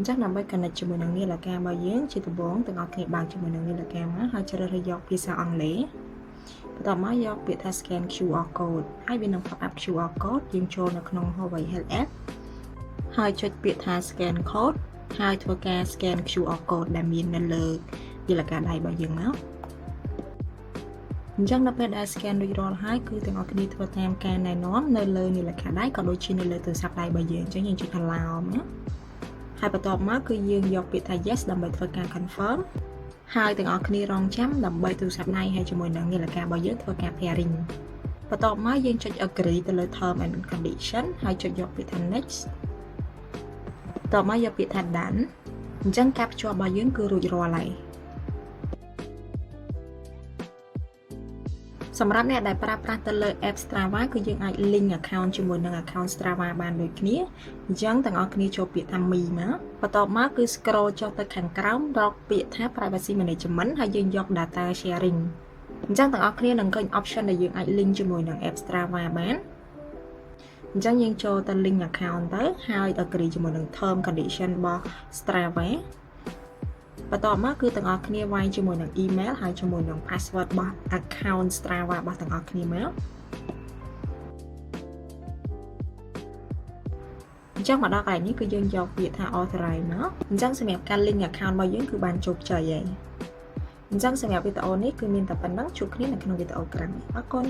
chắc là bây connect cho mình năng nghe là cam bao nhiêu chỉ từ 4 từng ok bằng cho mình năng nghe là cam á hai cho ra dọc phía sau ăn lễต่อมาយកពាក្យថា scan QR code ហើយវានឹង pop up QR code យើងចូលនៅក្នុង Huawei Health App ហើយចុចពាក្យថា scan code ហើយធ្វើការ scan QR code ដែលមាននៅលើយន្តការដៃរបស់យើងមកអញ្ចឹងដល់ពេលដែល scan រួចរាល់ហើយគឺទាំងអស់គ្នាធ្វើតាមការណែនាំនៅលើយន្តការដៃក៏ដូចជានៅលើទូរស័ព្ទដៃរបស់យើងអញ្ចឹងយើងចុចថា allow ណាហើយបន្ទាប់មកគឺយើងយកពាក្យថា yes ដើម្បីធ្វើការ confirm ហើយទាំងអស់គ្នារងចាំដើម្បីទូរស័ព្ទដៃហើយជាមួយនឹងនាឡិការបស់យើងធ្វើការ pairing បន្ទាប់មកយើងចុច agree ទៅលើ term and condition ហើយចុចយកពាក្យថា next បន្ទាប់មកយកពាក្យថា done អញ្ចឹងការភ្ជាប់របស់យើងគឺរួចរាល់ហើយសម្រាប់អ្នកដែលប្រើប្រាស់ទៅលើ app Strava គឺយើងអាច link account ជាមួយនឹង account Strava បានដូចគ្នាអញ្ចឹងទាំងអស់គ្នាចូលពាក្យថា me មកបន្ទាប់មកគឺ scroll ចុះទៅខាងក្រោមរកពាក្យថា privacy management ហើយយើងយក data sharing អញ្ចឹងទាំងអស់គ្នានឹងឃើញ option ដែលយើងអាច link ជាមួយនឹង app Strava បានអញ្ចឹងយើងចូលទៅ link account ទៅហើយ agree ជាមួយនឹង term condition របស់ Strava បន្ទាប់មកគឺទាំងអស់គ្នាវាយជាមួយនឹង email ហើយជាមួយនឹង password របស់ account Strava របស់ទាំងអស់គ្នាមកអញ្ចឹងមកដល់កន្លែងនេះគឺយើងយកពាក្យថា authorize មកអញ្ចឹងសម្រាប់ការ link account របស់យើងគឺបានជោគជ័យហើយអញ្ចឹងសម្រាប់វីដេអូនេះគឺមានតែប៉ុណ្្នឹងជួបគ្នានៅក្នុងវីដេអូក្រោយអរគុណ